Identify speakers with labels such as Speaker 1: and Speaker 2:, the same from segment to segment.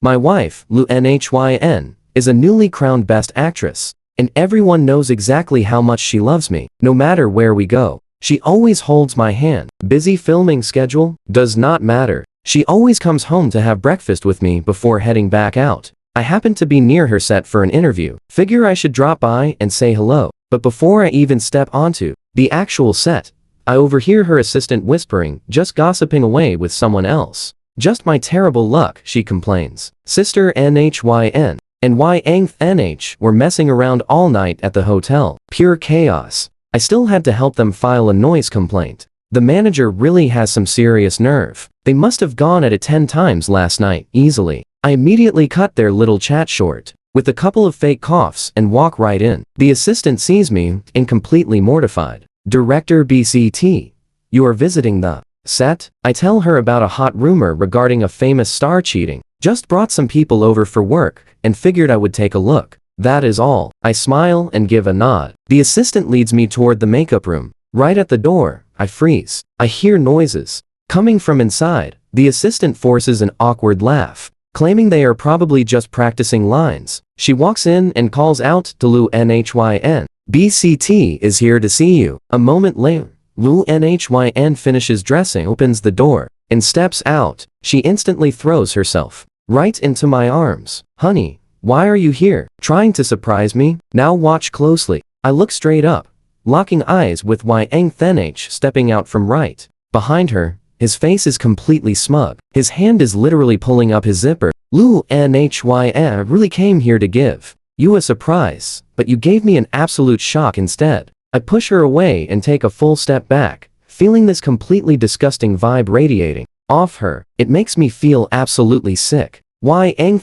Speaker 1: My wife, Lu Nhyn, is a newly crowned Best Actress, and everyone knows exactly how much she loves me, no matter where we go. She always holds my hand. Busy filming schedule? Does not matter. She always comes home to have breakfast with me before heading back out. I happen to be near her set for an interview. Figure I should drop by and say hello. But before I even step onto the actual set, I overhear her assistant whispering, just gossiping away with someone else. Just my terrible luck, she complains. Sister Nhyn and Yang were messing around all night at the hotel. Pure chaos. I still had to help them file a noise complaint. The manager really has some serious nerve. They must have gone at it 10 times last night, easily. I immediately cut their little chat short with a couple of fake coughs and walk right in. The assistant sees me and completely mortified. Director BCT, you are visiting the set? I tell her about a hot rumor regarding a famous star cheating. Just brought some people over for work and figured I would take a look. That is all. I smile and give a nod. The assistant leads me toward the makeup room. Right at the door, I freeze. I hear noises coming from inside. The assistant forces an awkward laugh, claiming they are probably just practicing lines. She walks in and calls out to Lu Nhyn. BCT is here to see you. A moment later, Lu Nhyn finishes dressing, opens the door, and steps out. She instantly throws herself right into my arms. Honey, why are you here? Trying to surprise me? Now watch closely. I look straight up, locking eyes with Yang stepping out from right behind her. His face is completely smug. His hand is literally pulling up his zipper. Lu Nhyn really came here to give you a surprise, but you gave me an absolute shock instead. I push her away and take a full step back, feeling this completely disgusting vibe radiating off her. It makes me feel absolutely sick. Yang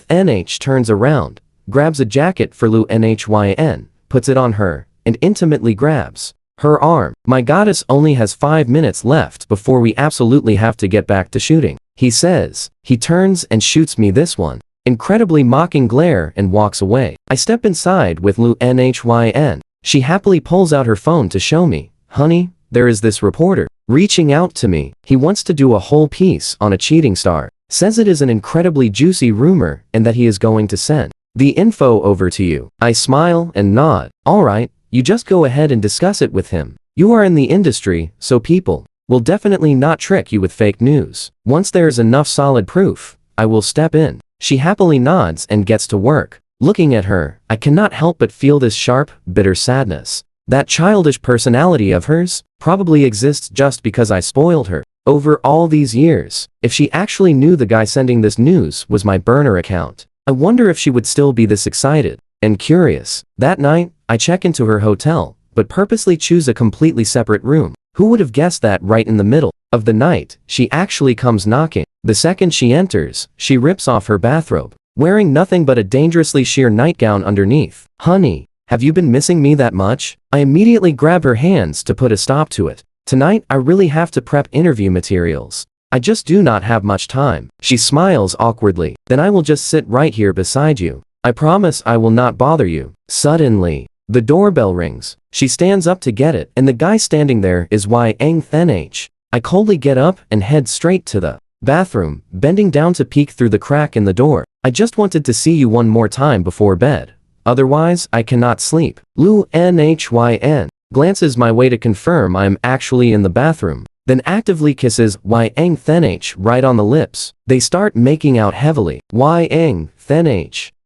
Speaker 1: turns around, grabs a jacket for Lu Nhyn, puts it on her, and intimately grabs her arm. My goddess only has 5 minutes left before we absolutely have to get back to shooting, he says. He turns and shoots me this one incredibly mocking glare and walks away. I step inside with Lu Nhyn. She happily pulls out her phone to show me. Honey, there is this reporter reaching out to me. He wants to do a whole piece on a cheating star. Says it is an incredibly juicy rumor and that he is going to send the info over to you. I smile and nod. Alright, you just go ahead and discuss it with him. You are in the industry, so people will definitely not trick you with fake news. Once there is enough solid proof, I will step in. She happily nods and gets to work. Looking at her, I cannot help but feel this sharp, bitter sadness. That childish personality of hers probably exists just because I spoiled her over all these years. If she actually knew the guy sending this news was my burner account, I wonder if she would still be this excited and curious. That night, I check into her hotel, but purposely choose a completely separate room. Who would have guessed that right in the middle of the night, she actually comes knocking. The second she enters, she rips off her bathrobe, wearing nothing but a dangerously sheer nightgown underneath. Honey, have you been missing me that much? I immediately grab her hands to put a stop to it. Tonight, I really have to prep interview materials. I just do not have much time. She smiles awkwardly. Then I will just sit right here beside you. I promise I will not bother you. Suddenly, the doorbell rings. She stands up to get it, and the guy standing there is Yang. I coldly get up and head straight to the bathroom, bending down to peek through the crack in the door. I just wanted to see you one more time before bed. Otherwise, I cannot sleep. Lu Nhyn glances my way to confirm I am actually in the bathroom, then actively kisses Yang right on the lips. They start making out heavily. Yang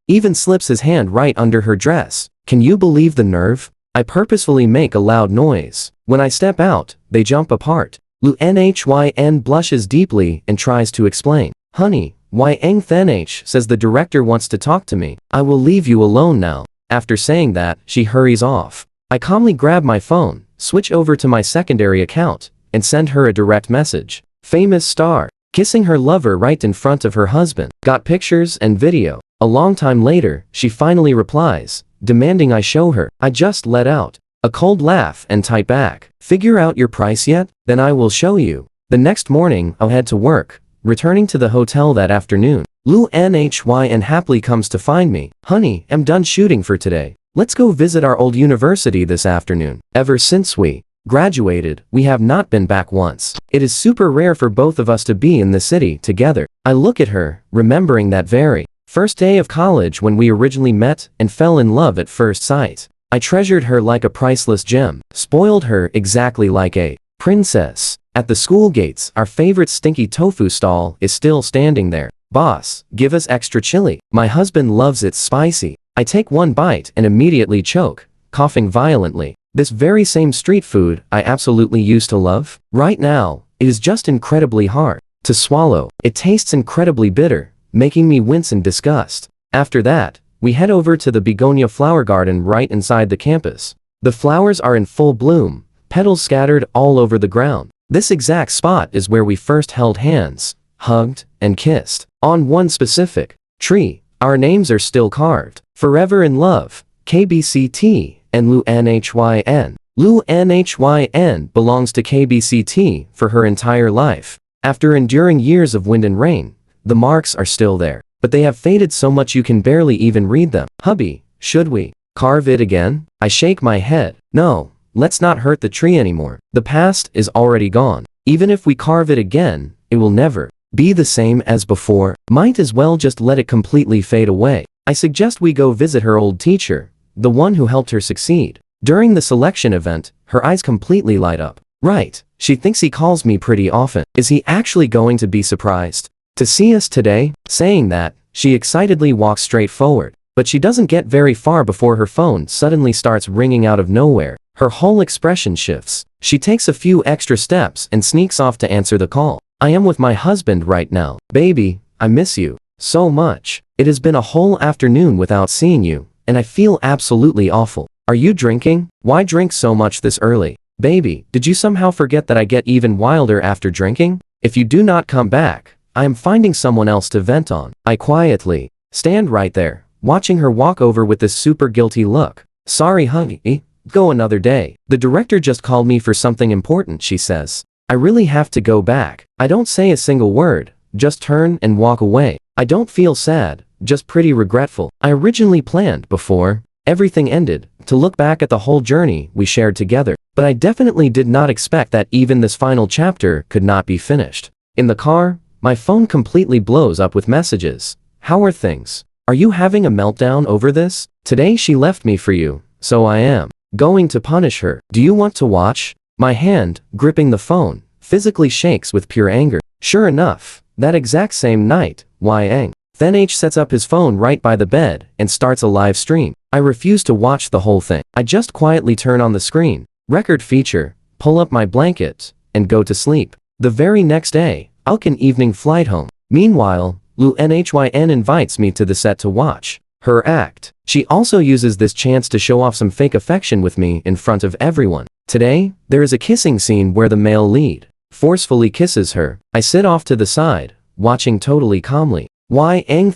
Speaker 1: even slips his hand right under her dress. Can you believe the nerve? I purposefully make a loud noise. When I step out, they jump apart. Lu Nhyn blushes deeply and tries to explain. Honey, Yang says the director wants to talk to me. I will leave you alone now. After saying that, she hurries off. I calmly grab my phone, switch over to my secondary account, and send her a direct message. Famous star, kissing her lover right in front of her husband. Got pictures and video. A long time later, she finally replies, demanding I show her. I just let out a cold laugh and type back. Figure out your price yet? Then I will show you. The next morning, I'll head to work, returning to the hotel that afternoon. Lu Nhyn happily comes to find me. Honey, I'm done shooting for today. Let's go visit our old university this afternoon. Ever since we graduated, we have not been back once. It is super rare for both of us to be in the city together. I look at her, remembering that very First day of college when we originally met and fell in love at first sight. I treasured her like a priceless gem, spoiled her exactly like a princess. At the school gates, our favorite stinky tofu stall is still standing there. Boss, give us extra chili. My husband loves it spicy. I take one bite and immediately choke, coughing violently. This very same street food I absolutely used to love. Right now, it is just incredibly hard to swallow. It tastes incredibly bitter, making me wince in disgust. After that, we head over to the begonia flower garden right inside the campus. The flowers are in full bloom, petals scattered all over the ground. This exact spot is where we first held hands, hugged, and kissed. On one specific tree, our names are still carved. Forever in Love, KBCT, and Lu Nhyn. Lu Nhyn belongs to KBCT for her entire life. After enduring years of wind and rain, the marks are still there, but they have faded so much you can barely even read them. Hubby, should we carve it again? I shake my head. No, let's not hurt the tree anymore. The past is already gone. Even if we carve it again, it will never be the same as before. Might as well just let it completely fade away. I suggest we go visit her old teacher, the one who helped her succeed. During the selection event, her eyes completely light up. Right, she thinks he calls me pretty often. Is he actually going to be surprised to see us today? Saying that, she excitedly walks straight forward, but she doesn't get very far before her phone suddenly starts ringing out of nowhere. Her whole expression shifts. She takes a few extra steps and sneaks off to answer the call. I am with my husband right now. Baby, I miss you so much. It has been a whole afternoon without seeing you, and I feel absolutely awful. Are you drinking? Why drink so much this early? Baby, did you somehow forget that I get even wilder after drinking? If you do not come back, I am finding someone else to vent on. I quietly stand right there, watching her walk over with this super guilty look. Sorry honey, go another day. The director just called me for something important, she says. I really have to go back. I don't say a single word, just turn and walk away. I don't feel sad, just pretty regretful. I originally planned before everything ended to look back at the whole journey we shared together, but I definitely did not expect that even this final chapter could not be finished. In the car, my phone completely blows up with messages. How are things? Are you having a meltdown over this? Today she left me for you, so I am going to punish her. Do you want to watch? My hand, gripping the phone, physically shakes with pure anger. Sure enough, that exact same night, Yang Then sets up his phone right by the bed and starts a live stream. I refuse to watch the whole thing. I just quietly turn on the screen, record feature, pull up my blanket, and go to sleep. The very next day, I'll an evening flight home. Meanwhile, Lu Nhyn invites me to the set to watch her act. She also uses this chance to show off some fake affection with me in front of everyone. Today, there is a kissing scene where the male lead forcefully kisses her. I sit off to the side, watching totally calmly. Yang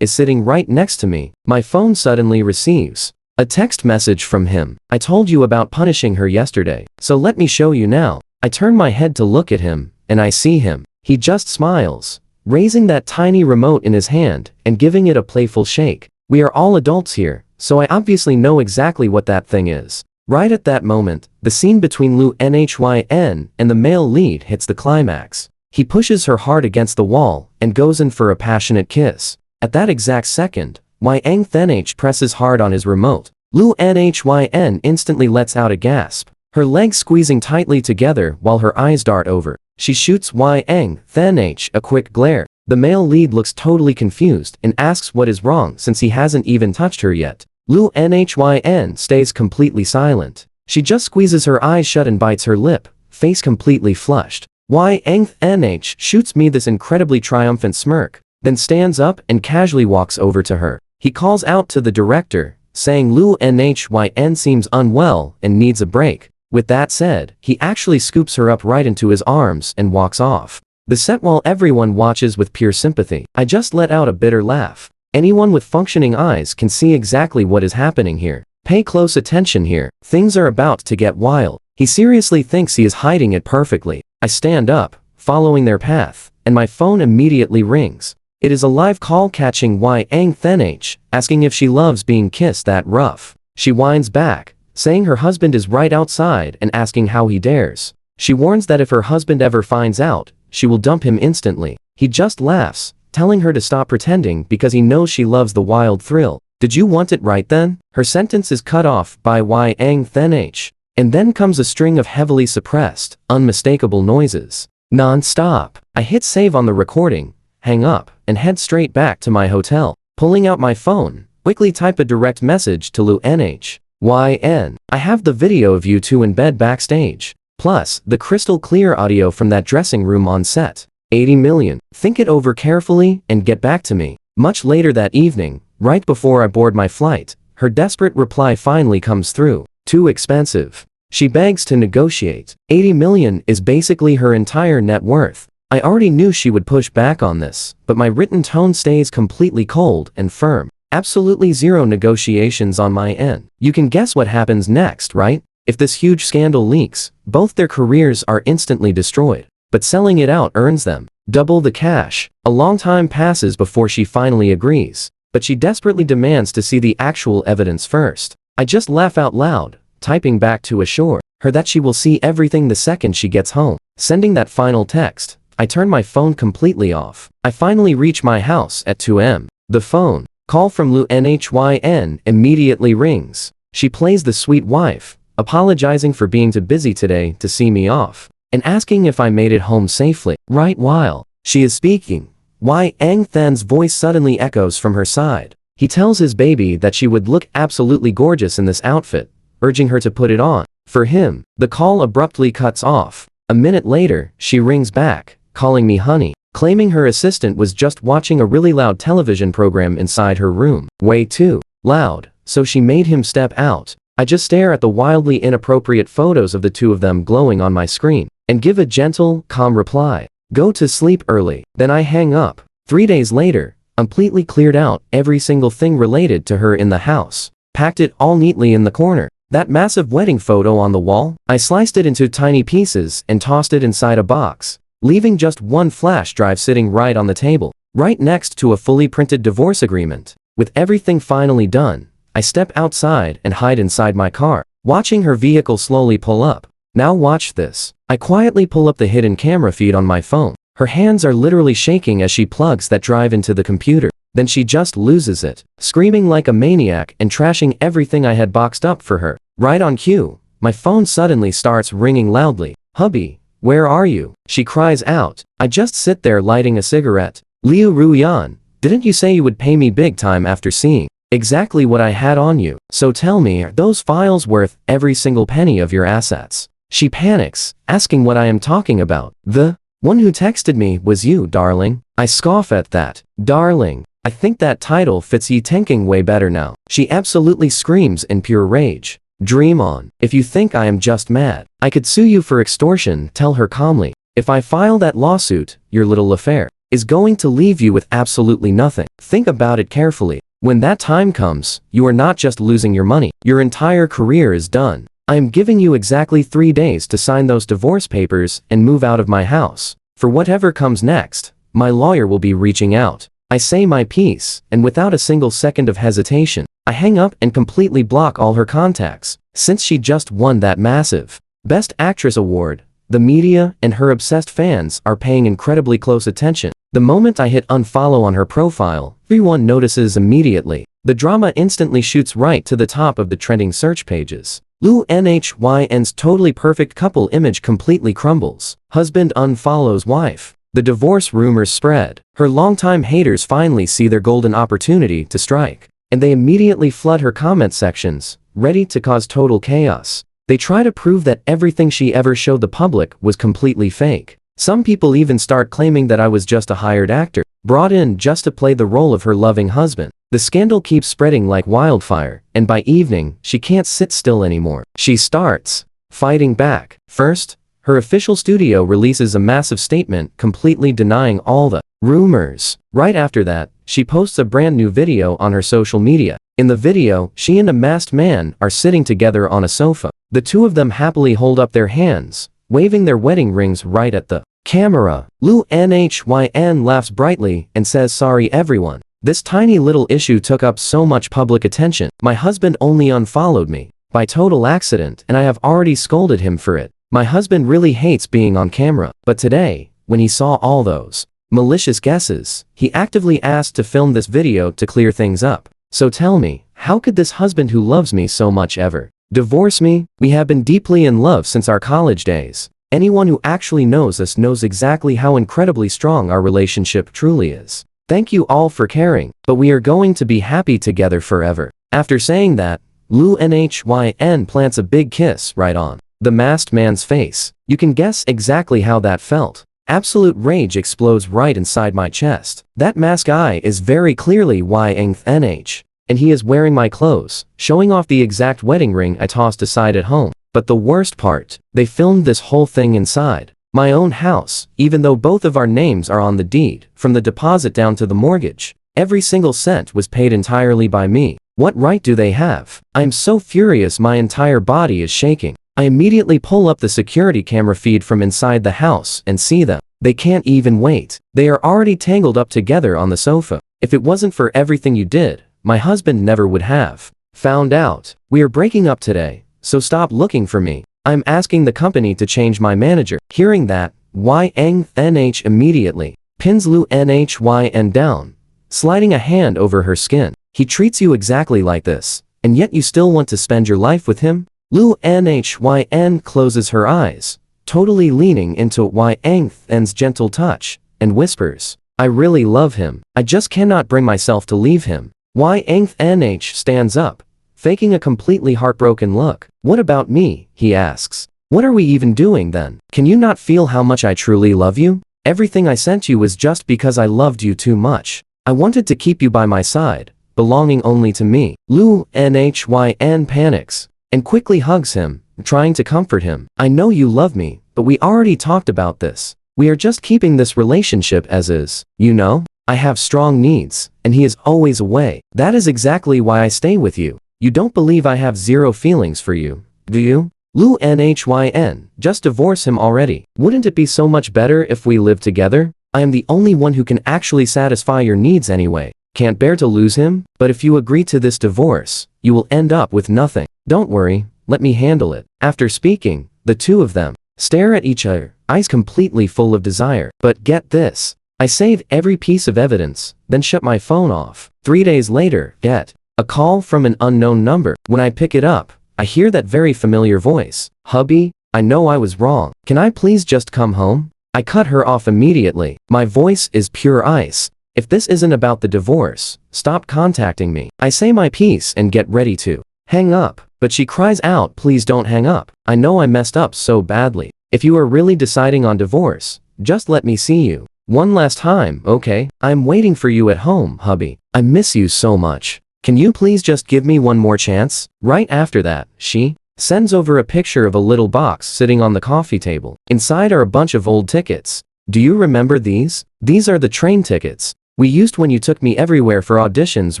Speaker 1: is sitting right next to me. My phone suddenly receives a text message from him. I told you about punishing her yesterday, so let me show you now. I turn my head to look at him, and I see him. He just smiles, raising that tiny remote in his hand and giving it a playful shake. We are all adults here, so I obviously know exactly what that thing is. Right at that moment, the scene between Lu Nhyn and the male lead hits the climax. He pushes her hard against the wall and goes in for a passionate kiss. At that exact second, Yang presses hard on his remote. Lu Nhyn instantly lets out a gasp, her legs squeezing tightly together while her eyes dart over. She shoots Yang a quick glare. The male lead looks totally confused and asks what is wrong since he hasn't even touched her yet. Lu Nhyn stays completely silent. She just squeezes her eyes shut and bites her lip, face completely flushed. Yang shoots me this incredibly triumphant smirk, then stands up and casually walks over to her. He calls out to the director, saying Lu Nhyn seems unwell and needs a break. With that said, he actually scoops her up right into his arms and walks off the set while everyone watches with pure sympathy. I just let out a bitter laugh. Anyone with functioning eyes can see exactly what is happening here. Pay close attention here. Things are about to get wild. He seriously thinks he is hiding it perfectly. I stand up, following their path, and my phone immediately rings. It is a live call catching Yang asking if she loves being kissed that rough. She whines back, saying her husband is right outside and asking how he dares. She warns that if her husband ever finds out, she will dump him instantly. He just laughs, telling her to stop pretending because he knows she loves the wild thrill. Did you want it right then? Her sentence is cut off by Yang then H. And then comes a string of heavily suppressed, unmistakable noises. Non-stop. I hit save on the recording, hang up, and head straight back to my hotel. Pulling out my phone, quickly type a direct message to Lu NHYN. I have the video of you two in bed backstage. Plus, the crystal clear audio from that dressing room on set. 80 million. Think it over carefully and get back to me. Much later that evening, right before I board my flight, her desperate reply finally comes through. Too expensive. She begs to negotiate. 80 million is basically her entire net worth. I already knew she would push back on this, but my written tone stays completely cold and firm. Absolutely zero negotiations on my end. You can guess what happens next, right? If this huge scandal leaks, both their careers are instantly destroyed. But selling it out earns them double the cash. A long time passes before she finally agrees, but she desperately demands to see the actual evidence first. I just laugh out loud, typing back to assure her that she will see everything the second she gets home. Sending that final text, I turn my phone completely off. I finally reach my house at 2 am. The phone call from Lu NHYN immediately rings. She plays the sweet wife, apologizing for being too busy today to see me off, and asking if I made it home safely. Right while she is speaking, Yang Than's voice suddenly echoes from her side. He tells his baby that she would look absolutely gorgeous in this outfit, urging her to put it on. For him, the call abruptly cuts off. A minute later, she rings back, calling me honey, claiming her assistant was just watching a really loud television program inside her room. Way too loud, so she made him step out. I just stare at the wildly inappropriate photos of the two of them glowing on my screen, and give a gentle, calm reply. Go to sleep early. Then I hang up. 3 days later, completely cleared out every single thing related to her in the house. Packed it all neatly in the corner. That massive wedding photo on the wall, I sliced it into tiny pieces and tossed it inside a box, leaving just one flash drive sitting right on the table, right next to a fully printed divorce agreement. With everything finally done, I step outside and hide inside my car, watching her vehicle slowly pull up. Now watch this. I quietly pull up the hidden camera feed on my phone. Her hands are literally shaking as she plugs that drive into the computer. Then she just loses it, screaming like a maniac and trashing everything I had boxed up for her. Right on cue, my phone suddenly starts ringing loudly. Hubby, where are you? She cries out. I just sit there lighting a cigarette. Liu Ruyan, didn't you say you would pay me big time after seeing exactly what I had on you? So tell me, are those files worth every single penny of your assets? She panics, asking what I am talking about. The one who texted me was you, darling. I scoff at that. Darling. I think that title fits Yi Tenking way better now. She absolutely screams in pure rage. Dream on. If you think I am just mad, I could sue you for extortion, tell her calmly. If I file that lawsuit, your little affair is going to leave you with absolutely nothing. Think about it carefully. When that time comes, you are not just losing your money, your entire career is done. I am giving you exactly 3 days to sign those divorce papers and move out of my house. For whatever comes next, my lawyer will be reaching out. I say my piece, and without a single second of hesitation, I hang up and completely block all her contacts. Since she just won that massive Best Actress award, the media and her obsessed fans are paying incredibly close attention. The moment I hit unfollow on her profile, everyone notices immediately. The drama instantly shoots right to the top of the trending search pages. Lu NHYN's totally perfect couple image completely crumbles. Husband unfollows wife. The divorce rumors spread. Her longtime haters finally see their golden opportunity to strike, and they immediately flood her comment sections, ready to cause total chaos. They try to prove that everything she ever showed the public was completely fake. Some people even start claiming that I was just a hired actor, brought in just to play the role of her loving husband. The scandal keeps spreading like wildfire, and by evening, she can't sit still anymore. She starts fighting back. First, her official studio releases a massive statement completely denying all the rumors. Right after that, she posts a brand new video on her social media. In the video, she and a masked man are sitting together on a sofa. The two of them happily hold up their hands, waving their wedding rings right at the camera. Lu NHYN laughs brightly and says, "Sorry everyone. This tiny little issue took up so much public attention. My husband only unfollowed me by total accident, and I have already scolded him for it. My husband really hates being on camera, but today, when he saw all those malicious guesses. He actively asked to film this video to clear things up. So tell me, how could this husband who loves me so much ever divorce me? We have been deeply in love since our college days. Anyone who actually knows us knows exactly how incredibly strong our relationship truly is. Thank you all for caring, but we are going to be happy together forever. After saying that, Lu Nhyn plants a big kiss right on the masked man's face. You can guess exactly how that felt. Absolute rage explodes right inside my chest. That masked guy is very clearly Nhyn, and he is wearing my clothes, showing off the exact wedding ring I tossed aside at home. But the worst part, they filmed this whole thing inside my own house, even though both of our names are on the deed, from the deposit down to the mortgage. Every single cent was paid entirely by me. What right do they have? I am so furious my entire body is shaking. I immediately pull up the security camera feed from inside the house and see them. They can't even wait. They are already tangled up together on the sofa. If it wasn't for everything you did, my husband never would have found out. We are breaking up today, so stop looking for me. I'm asking the company to change my manager. Hearing that, Nhyn immediately pins Lu Nhyn down, sliding a hand over her skin. He treats you exactly like this, and yet you still want to spend your life with him? Lu Nhyn closes her eyes, totally leaning into Nhyn's gentle touch, and whispers, I really love him. I just cannot bring myself to leave him. Nhyn stands up, faking a completely heartbroken look. What about me? He asks. What are we even doing then? Can you not feel how much I truly love you? Everything I sent you was just because I loved you too much. I wanted to keep you by my side, belonging only to me. Lu Nhyn panics and quickly hugs him, trying to comfort him. I know you love me, but we already talked about this. We are just keeping this relationship as is. You know, I have strong needs, and he is always away. That is exactly why I stay with you. You don't believe I have zero feelings for you, do you? Lu Nhyn, just divorce him already. Wouldn't it be so much better if we lived together? I am the only one who can actually satisfy your needs anyway. Can't bear to lose him? But if you agree to this divorce, you will end up with nothing. Don't worry, let me handle it. After speaking, the two of them stare at each other, eyes completely full of desire. But get this, I save every piece of evidence, then shut my phone off. 3 days later, get a call from an unknown number. When I pick it up, I hear that very familiar voice. Hubby, I know I was wrong. Can I please just come home? I cut her off immediately. My voice is pure ice. If this isn't about the divorce, stop contacting me. I say my piece and get ready to hang up, but she cries out, please don't hang up. I know I messed up so badly. If you are really deciding on divorce, just let me see you one last time, okay? I'm waiting for you at home, hubby. I miss you so much. Can you please just give me one more chance? Right after that, she sends over a picture of a little box sitting on the coffee table. Inside are a bunch of old tickets. Do you remember these? These are the train tickets we used when you took me everywhere for auditions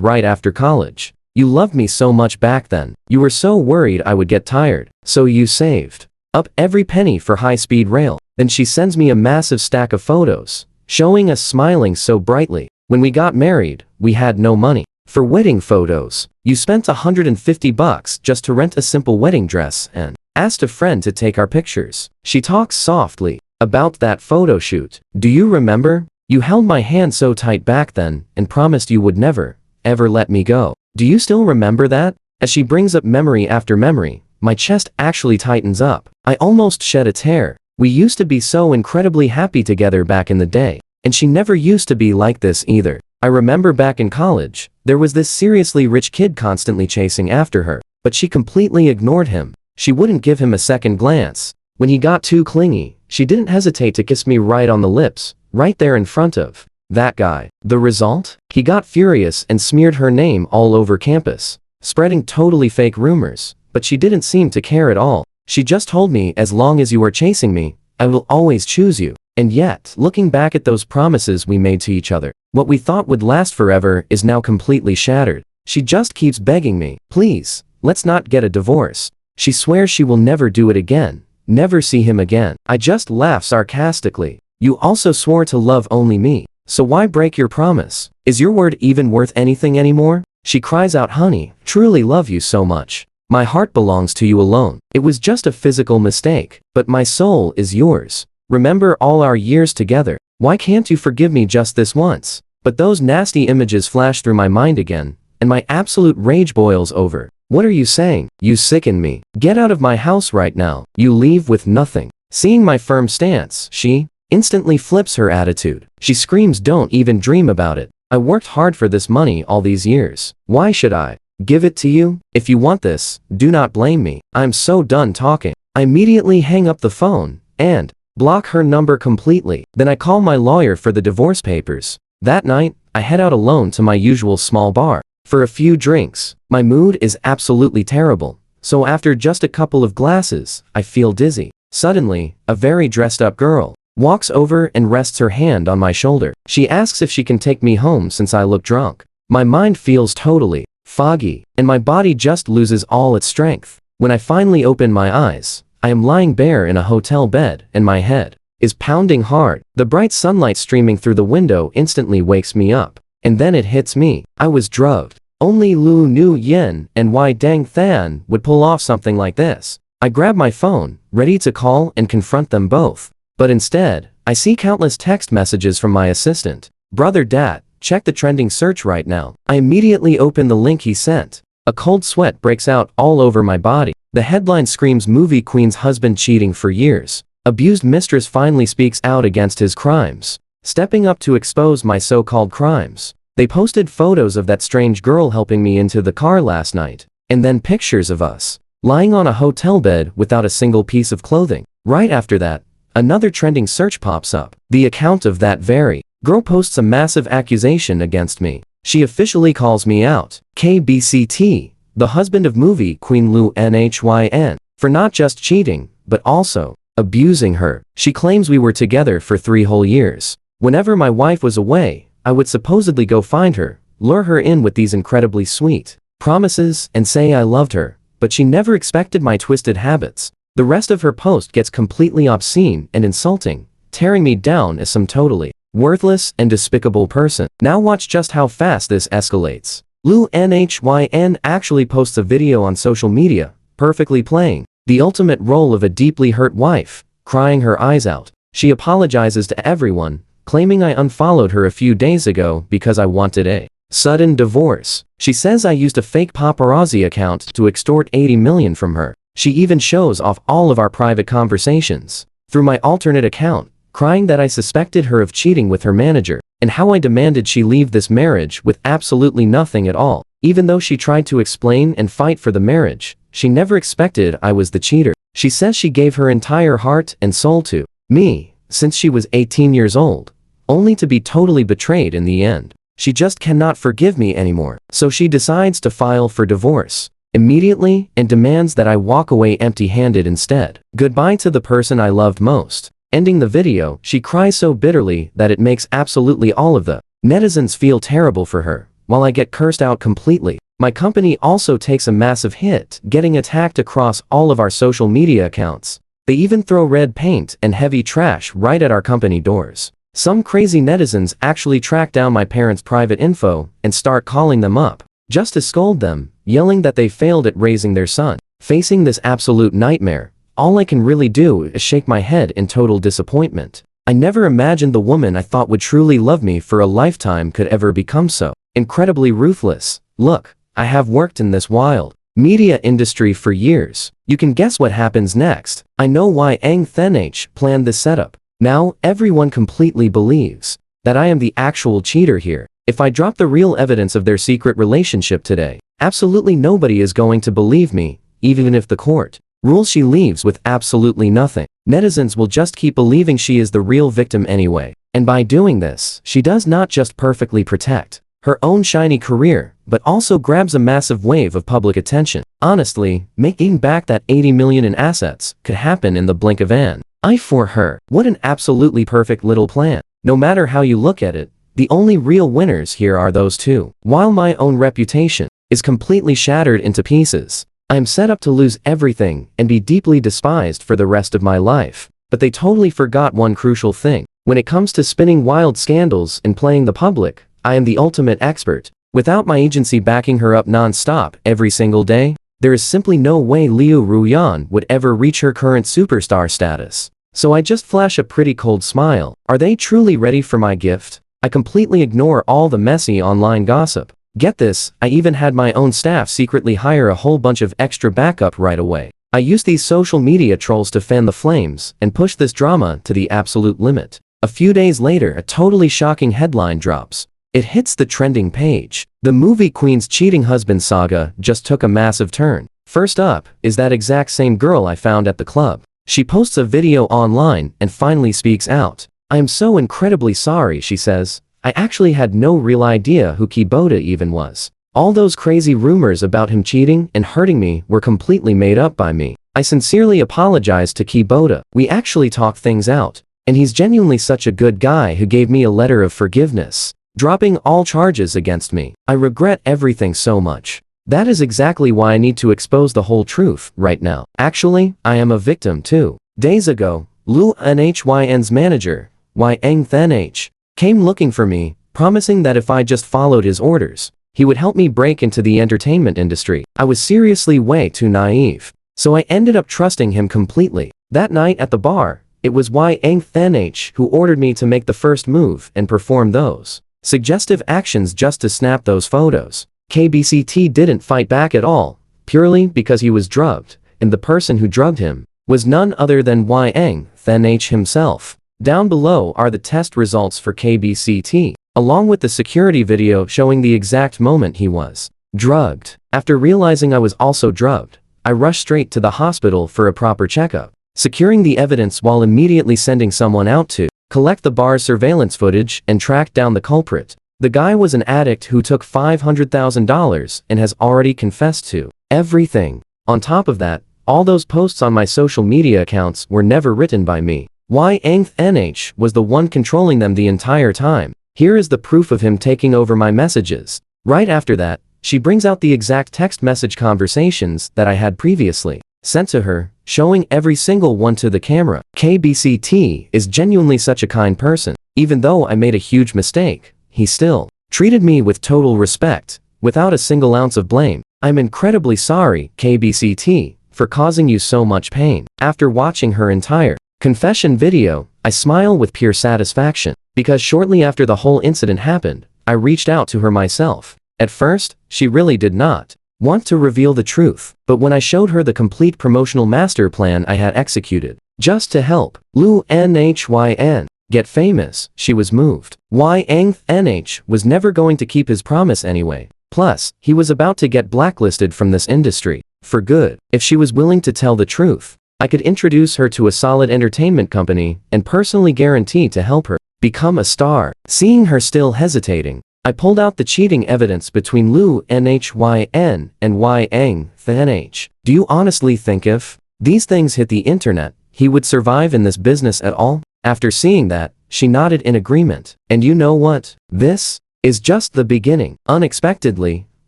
Speaker 1: right after college. You loved me so much back then. You were so worried I would get tired, so you saved up every penny for high-speed rail. Then she sends me a massive stack of photos, showing us smiling so brightly. When we got married, we had no money for wedding photos. You spent $150 just to rent a simple wedding dress and asked a friend to take our pictures. She talks softly about that photo shoot. Do you remember? You held my hand so tight back then and promised you would never, ever let me go. Do you still remember that? As she brings up memory after memory, my chest actually tightens up. I almost shed a tear. We used to be so incredibly happy together back in the day, and she never used to be like this either. I remember back in college, there was this seriously rich kid constantly chasing after her, but she completely ignored him. She wouldn't give him a second glance. When he got too clingy, she didn't hesitate to kiss me right on the lips, right there in front of that guy. The result? He got furious and smeared her name all over campus, spreading totally fake rumors, but she didn't seem to care at all. She just told me, as long as you are chasing me, I will always choose you. And yet, looking back at those promises we made to each other, what we thought would last forever is now completely shattered. She just keeps begging me, please, let's not get a divorce. She swears she will never do it again, never see him again. I just laugh sarcastically. You also swore to love only me, so why break your promise? Is your word even worth anything anymore? She cries out, honey, truly love you so much. My heart belongs to you alone. It was just a physical mistake, but my soul is yours. Remember all our years together. Why can't you forgive me just this once? But those nasty images flash through my mind again, and my absolute rage boils over. What are you saying? You sicken me. Get out of my house right now. You leave with nothing. Seeing my firm stance, she instantly flips her attitude. She screams, don't even dream about it. I worked hard for this money all these years. Why should I give it to you? If you want this, do not blame me. I'm so done talking. I immediately hang up the phone and block her number completely. Then I call my lawyer for the divorce papers. That night, I head out alone to my usual small bar for a few drinks. My mood is absolutely terrible, so after just a couple of glasses, I feel dizzy. Suddenly, a very dressed up girl walks over and rests her hand on my shoulder. She asks if she can take me home since I look drunk. My mind feels totally foggy, and my body just loses all its strength. When I finally open my eyes, I am lying bare in a hotel bed, and my head is pounding hard. The bright sunlight streaming through the window instantly wakes me up. And then it hits me. I was drugged. Only Lu Nu Yen and Wai Dang Than would pull off something like this. I grab my phone, ready to call and confront them both. But instead, I see countless text messages from my assistant. Brother Dat, check the trending search right now. I immediately open the link he sent. A cold sweat breaks out all over my body. The headline screams, movie queen's husband cheating for years. Abused mistress finally speaks out against his crimes, stepping up to expose my so-called crimes. They posted photos of that strange girl helping me into the car last night, and then pictures of us lying on a hotel bed without a single piece of clothing. Right after that, another trending search pops up. The account of that very girl posts a massive accusation against me. She officially calls me out, KBCT, the husband of movie queen Lu Nhyn, for not just cheating, but also abusing her. She claims we were together for 3 whole years. Whenever my wife was away, I would supposedly go find her, lure her in with these incredibly sweet promises, and say I loved her, but she never expected my twisted habits. The rest of her post gets completely obscene and insulting, tearing me down as some totally worthless and despicable person. Now watch just how fast this escalates. Lu Nhyn actually posts a video on social media, perfectly playing the ultimate role of a deeply hurt wife, crying her eyes out. She apologizes to everyone, claiming I unfollowed her a few days ago because I wanted a sudden divorce. She says I used a fake paparazzi account to extort 80 million from her. She even shows off all of our private conversations through my alternate account, crying that I suspected her of cheating with her manager, and how I demanded she leave this marriage with absolutely nothing at all. Even though she tried to explain and fight for the marriage, she never expected I was the cheater. She says she gave her entire heart and soul to me since she was 18 years old, only to be totally betrayed in the end. She just cannot forgive me anymore. So she decides to file for divorce immediately and demands that I walk away empty-handed instead. Goodbye to the person I loved most. Ending the video, she cries so bitterly that it makes absolutely all of the netizens feel terrible for her, while I get cursed out completely. My company also takes a massive hit, getting attacked across all of our social media accounts. They even throw red paint and heavy trash right at our company doors. Some crazy netizens actually track down my parents' private info and start calling them up just to scold them, yelling that they failed at raising their son. Facing this absolute nightmare, all I can really do is shake my head in total disappointment. I never imagined the woman I thought would truly love me for a lifetime could ever become so incredibly ruthless. Look, I have worked in this wild media industry for years. You can guess what happens next. I know why Ang Thenh planned this setup. Now, everyone completely believes that I am the actual cheater here. If I drop the real evidence of their secret relationship today, absolutely nobody is going to believe me, even if the court rules she leaves with absolutely nothing. Netizens will just keep believing she is the real victim anyway. And by doing this, she does not just perfectly protect her own shiny career, but also grabs a massive wave of public attention. Honestly, making back that 80 million in assets could happen in the blink of an eye for her. What an absolutely perfect little plan. No matter how you look at it, the only real winners here are those two. While my own reputation is completely shattered into pieces, I am set up to lose everything and be deeply despised for the rest of my life. But they totally forgot one crucial thing. When it comes to spinning wild scandals and playing the public, I am the ultimate expert. Without my agency backing her up non-stop every single day, there is simply no way Liu Ruyan would ever reach her current superstar status. So I just flash a pretty cold smile. Are they truly ready for my gift? I completely ignore all the messy online gossip. Get this, I even had my own staff secretly hire a whole bunch of extra backup right away. I use these social media trolls to fan the flames and push this drama to the absolute limit. A few days later, a totally shocking headline drops. It hits the trending page. The movie Queen's cheating husband saga just took a massive turn. First up is that exact same girl I found at the club. She posts a video online and finally speaks out. I am so incredibly sorry, she says. I actually had no real idea who Kibota even was. All those crazy rumors about him cheating and hurting me were completely made up by me. I sincerely apologize to Kibota. We actually talked things out, and he's genuinely such a good guy who gave me a letter of forgiveness, dropping all charges against me. I regret everything so much. That is exactly why I need to expose the whole truth right now. Actually, I am a victim too. Days ago, Lu Nhy's manager, Yang Thanh, came looking for me, promising that if I just followed his orders, he would help me break into the entertainment industry. I was seriously way too naive, so I ended up trusting him completely. That night at the bar, it was Yang Thanh who ordered me to make the first move and perform those suggestive actions just to snap those photos. KBCT didn't fight back at all, purely because he was drugged, and the person who drugged him was none other than Yang Thanh himself. Down below are the test results for KBCT, along with the security video showing the exact moment he was drugged. After realizing I was also drugged, I rushed straight to the hospital for a proper checkup, securing the evidence while immediately sending someone out to collect the bar's surveillance footage and track down the culprit. The guy was an addict who took $500,000 and has already confessed to everything. On top of that, all those posts on my social media accounts were never written by me. Yang Thanh was the one controlling them the entire time. Here is the proof of him taking over my messages. Right after that, she brings out the exact text message conversations that I had previously sent to her, showing every single one to the camera. KBCT is genuinely such a kind person. Even though I made a huge mistake, he still treated me with total respect, without a single ounce of blame. I'm incredibly sorry, KBCT, for causing you so much pain. After watching her entire confession video, I smile with pure satisfaction, because shortly after the whole incident happened, I reached out to her myself. At first, she really did not want to reveal the truth, but when I showed her the complete promotional master plan I had executed, just to help Lu Nhy'n get famous, she was moved. Yang Thanh was never going to keep his promise anyway. Plus, he was about to get blacklisted from this industry for good. If she was willing to tell the truth, I could introduce her to a solid entertainment company and personally guarantee to help her become a star. Seeing her still hesitating, I pulled out the cheating evidence between Lu Nhy'n and Yang Thanh. Do you honestly think if these things hit the internet, he would survive in this business at all? After seeing that, she nodded in agreement. And you know what? This is just the beginning. Unexpectedly,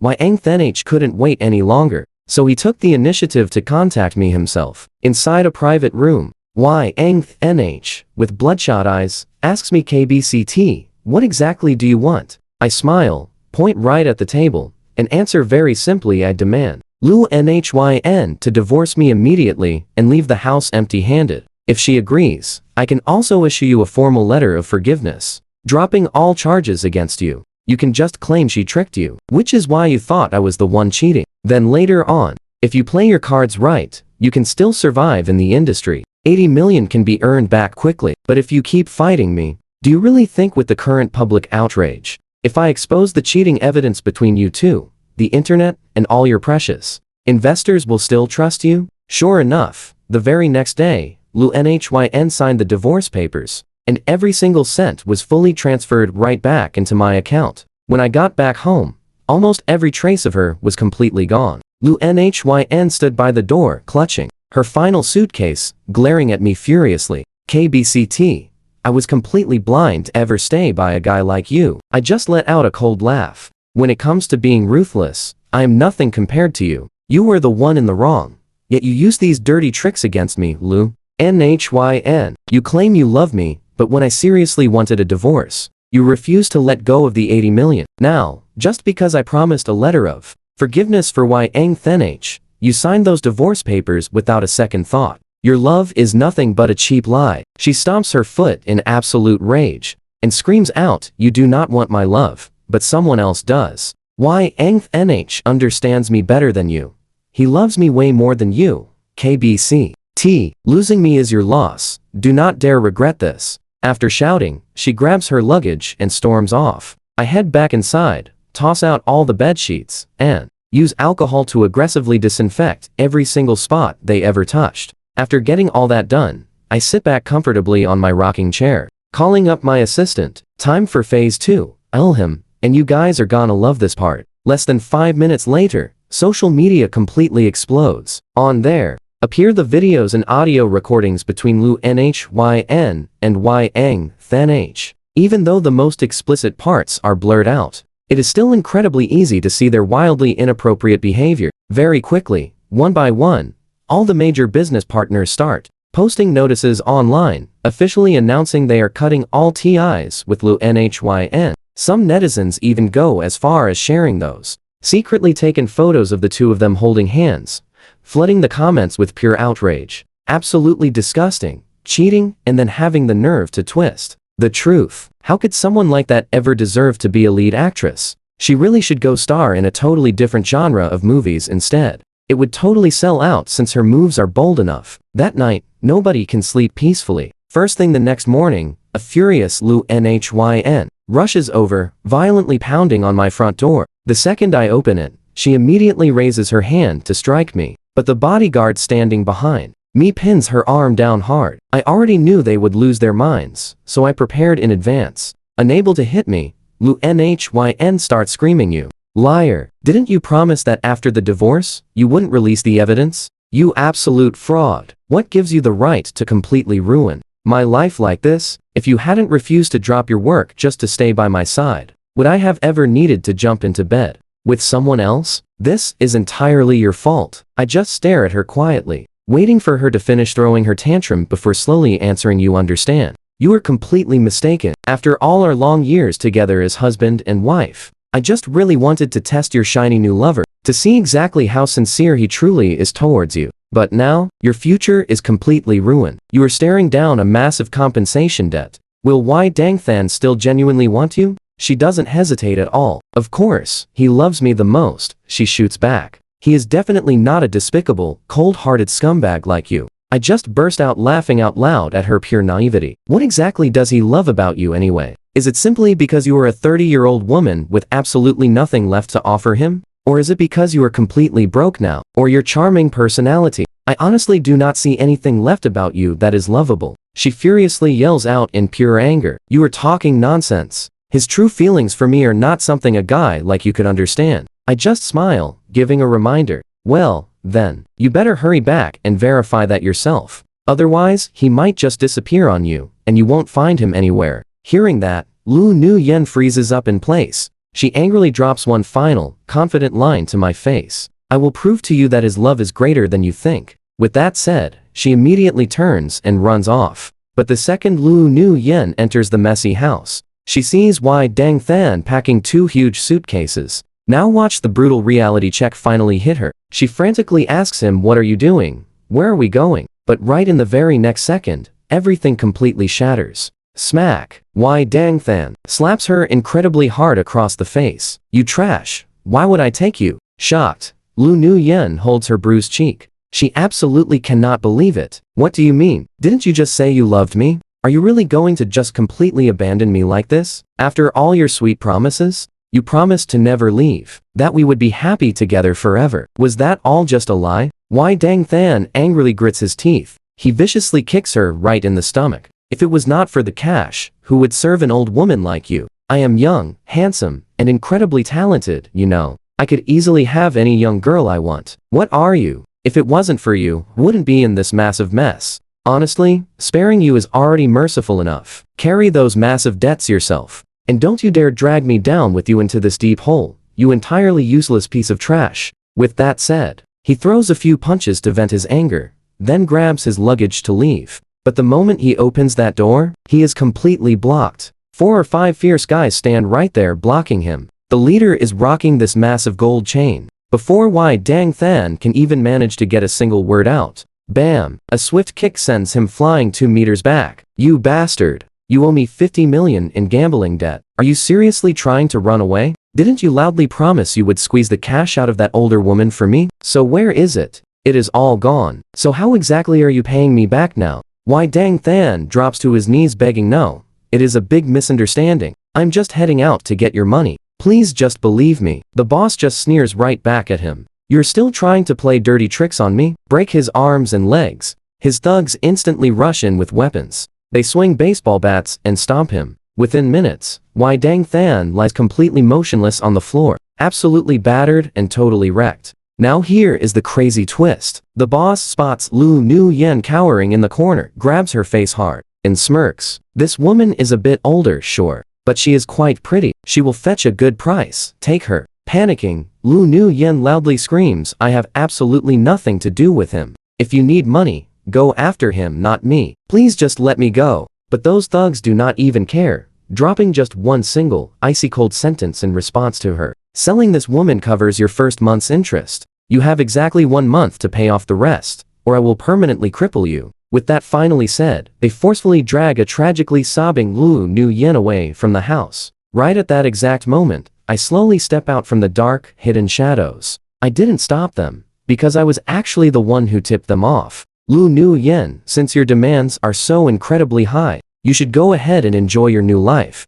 Speaker 1: Yang Thanh couldn't wait any longer, so he took the initiative to contact me himself. Inside a private room, Yang Thanh, with bloodshot eyes, asks me, KBCT, what exactly do you want? I smile, point right at the table, and answer very simply, I demand Lu Nhy'n to divorce me immediately and leave the house empty-handed. If she agrees, I can also issue you a formal letter of forgiveness, dropping all charges against you. You can just claim she tricked you, which is why you thought I was the one cheating. Then later on, if you play your cards right, you can still survive in the industry. 80 million can be earned back quickly. But if you keep fighting me, do you really think with the current public outrage, if I expose the cheating evidence between you two, the internet, and all your precious investors will still trust you? Sure enough, the very next day, Lu Nhy'n signed the divorce papers, and every single cent was fully transferred right back into my account. When I got back home, almost every trace of her was completely gone. Lu Nhy'n stood by the door, clutching her final suitcase, glaring at me furiously. KBCT, I was completely blind to ever stay by a guy like you. I just let out a cold laugh. When it comes to being ruthless, I am nothing compared to you. You were the one in the wrong. Yet you use these dirty tricks against me, Lu Nhy'n. You claim you love me, but when I seriously wanted a divorce, you refused to let go of the 80 million. Now, just because I promised a letter of forgiveness for Yang Thanh, you signed those divorce papers without a second thought. Your love is nothing but a cheap lie. She stomps her foot in absolute rage and screams out, you do not want my love, but someone else does. Why NH understands me better than you. He loves me way more than you. KBC. T. Losing me is your loss. Do not dare regret this. After shouting, she grabs her luggage and storms off. I head back inside, toss out all the bed sheets, and use alcohol to aggressively disinfect every single spot they ever touched. After getting all that done, I sit back comfortably on my rocking chair, calling up my assistant. Time for phase 2. I'll him, and you guys are gonna love this part. Less than 5 minutes later, social media completely explodes. On there appear the videos and audio recordings between Lu Nhyn and Yang Than H. Even though the most explicit parts are blurred out, it is still incredibly easy to see their wildly inappropriate behavior. Very quickly, one by one, all the major business partners start posting notices online, officially announcing they are cutting all ties with Lu Nhyn. Some netizens even go as far as sharing those secretly taken photos of the two of them holding hands, flooding the comments with pure outrage. Absolutely disgusting, cheating, and then having the nerve to twist the truth. How could someone like that ever deserve to be a lead actress? She really should go star in a totally different genre of movies instead. It would totally sell out since her moves are bold enough. That night, nobody can sleep peacefully. First thing the next morning, a furious Lu Nhyn rushes over, violently pounding on my front door. The second I open it, she immediately raises her hand to strike me, but the bodyguard standing behind me pins her arm down hard. I already knew they would lose their minds, so I prepared in advance. Unable to hit me, Lu Nhyn starts screaming, you liar, didn't you promise that after the divorce, you wouldn't release the evidence? You absolute fraud. What gives you the right to completely ruin my life like this? If you hadn't refused to drop your work just to stay by my side, would I have ever needed to jump into bed with someone else? This is entirely your fault. I just stare at her quietly, waiting for her to finish throwing her tantrum before slowly answering, you understand. You are completely mistaken. After all our long years together as husband and wife, I just really wanted to test your shiny new lover, to see exactly how sincere he truly is towards you. But now, your future is completely ruined. You are staring down a massive compensation debt. Will Y Dangthan still genuinely want you? She doesn't hesitate at all. Of course, he loves me the most, she shoots back. He is definitely not a despicable, cold-hearted scumbag like you. I just burst out laughing out loud at her pure naivety. What exactly does he love about you anyway? Is it simply because you are a 30-year-old woman with absolutely nothing left to offer him? Or is it because you are completely broke now? Or your charming personality? I honestly do not see anything left about you that is lovable. She furiously yells out in pure anger. You are talking nonsense. His true feelings for me are not something a guy like you could understand. I just smile, giving a reminder. Well, then, you better hurry back and verify that yourself. Otherwise, he might just disappear on you, and you won't find him anywhere. Hearing that, Lu Nuyen freezes up in place. She angrily drops one final, confident line to my face. I will prove to you that his love is greater than you think. With that said, she immediately turns and runs off. But the second Lu Nuyen enters the messy house, she sees Y Dangthan packing 2 huge suitcases. Now watch the brutal reality check finally hit her. She frantically asks him, what are you doing? Where are we going? But right in the very next second, everything completely shatters. Smack! Y Dangthan slaps her incredibly hard across the face. You trash! Why would I take you? Shocked, Lu Nuyen holds her bruised cheek. She absolutely cannot believe it. What do you mean? Didn't you just say you loved me? Are you really going to just completely abandon me like this? After all your sweet promises? You promised to never leave, that we would be happy together forever. Was that all just a lie? Y Dangthan angrily grits his teeth. He viciously kicks her right in the stomach. If it was not for the cash, who would serve an old woman like you? I am young, handsome, and incredibly talented, you know. I could easily have any young girl I want. What are you? If it wasn't for you, wouldn't be in this massive mess. Honestly, sparing you is already merciful enough. Carry those massive debts yourself. And don't you dare drag me down with you into this deep hole, you entirely useless piece of trash. With that said, he throws a few punches to vent his anger, then grabs his luggage to leave. But the moment he opens that door, he is completely blocked. 4 or 5 fierce guys stand right there blocking him. The leader is rocking this massive gold chain. Before Y Dangthan can even manage to get a single word out, Bam! A swift kick sends him flying 2 meters back. You bastard! You owe me 50 million in gambling debt. Are you seriously trying to run away? Didn't you loudly promise you would squeeze the cash out of that older woman for me? So where is it? It is all gone. So how exactly are you paying me back now? Why Dang Than drops to his knees begging no. It is a big misunderstanding. I'm just heading out to get your money. Please just believe me. The boss just sneers right back at him. You're still trying to play dirty tricks on me? Break his arms and legs. His thugs instantly rush in with weapons. They swing baseball bats and stomp him. Within minutes, Wai Dang Than lies completely motionless on the floor, absolutely battered and totally wrecked. Now here is the crazy twist. The boss spots Lu Nu Yen cowering in the corner, grabs her face hard, and smirks. This woman is a bit older, sure, but she is quite pretty. She will fetch a good price. Take her. Panicking, Lu Nu Yen loudly screams, I have absolutely nothing to do with him. If you need money, go after him, not me. Please just let me go. But those thugs do not even care, dropping just one single, icy cold sentence in response to her. Selling this woman covers your first month's interest. You have exactly 1 month to pay off the rest, or I will permanently cripple you. With that finally said, they forcefully drag a tragically sobbing Lu Nu Yen away from the house. Right at that exact moment, I slowly step out from the dark, hidden shadows. I didn't stop them, because I was actually the one who tipped them off. Lu Nu Yen, since your demands are so incredibly high, you should go ahead and enjoy your new life.